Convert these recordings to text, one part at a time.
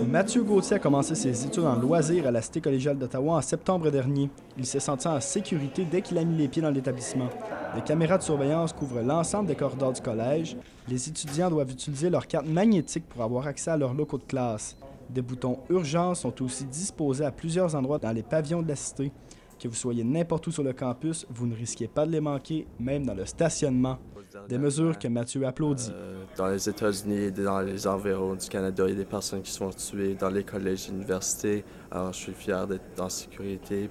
Mathieu Gauthier a commencé ses études en loisirs à la Cité collégiale d'Ottawa en septembre dernier. Il s'est senti en sécurité dès qu'il a mis les pieds dans l'établissement. Les caméras de surveillance couvrent l'ensemble des corridors du collège. Les étudiants doivent utiliser leur carte magnétique pour avoir accès à leurs locaux de classe. Des boutons urgence sont aussi disposés à plusieurs endroits dans les pavillons de la Cité. Que vous soyez n'importe où sur le campus, vous ne risquez pas de les manquer, même dans le stationnement. Des mesures que Mathieu applaudit. Dans les États-Unis et dans les environs du Canada, il y a des personnes qui sont tuées dans les collèges et universités. Alors, je suis fier d'être en sécurité.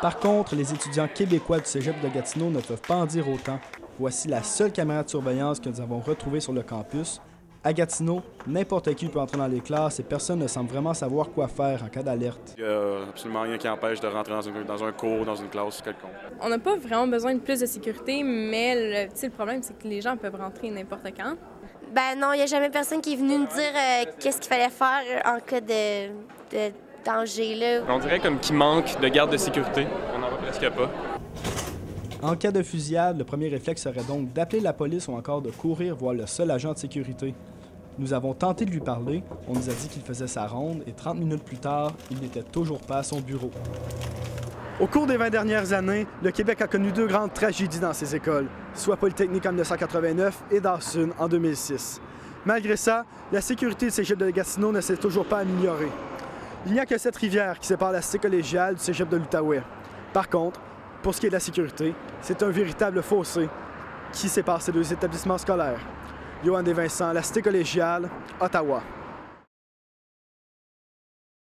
Par contre, les étudiants québécois du cégep de Gatineau ne peuvent pas en dire autant. Voici la seule caméra de surveillance que nous avons retrouvée sur le campus. À Gatineau, n'importe qui peut entrer dans les classes et personne ne semble vraiment savoir quoi faire en cas d'alerte. Il n'y a absolument rien qui empêche de rentrer dans un cours, dans une classe quelconque. On n'a pas vraiment besoin de plus de sécurité, mais le problème, c'est que les gens peuvent rentrer n'importe quand. Ben non, il n'y a jamais personne qui est venu nous dire qu'est-ce qu'il fallait faire en cas de danger, là. On dirait comme qu'il manque de garde de sécurité. On n'en voit presque pas. En cas de fusillade, le premier réflexe serait donc d'appeler la police ou encore de courir voir le seul agent de sécurité. Nous avons tenté de lui parler, on nous a dit qu'il faisait sa ronde et 30 minutes plus tard, il n'était toujours pas à son bureau. Au cours des 20 dernières années, le Québec a connu deux grandes tragédies dans ses écoles, soit Polytechnique en 1989 et Dawson en 2006. Malgré ça, la sécurité du cégep de Gatineau ne s'est toujours pas améliorée. Il n'y a que cette rivière qui sépare la cité collégiale du cégep de l'Outaouais. Par contre, pour ce qui est de la sécurité, c'est un véritable fossé qui sépare ces deux établissements scolaires. Yohan Desvincent, la Cité collégiale, Ottawa.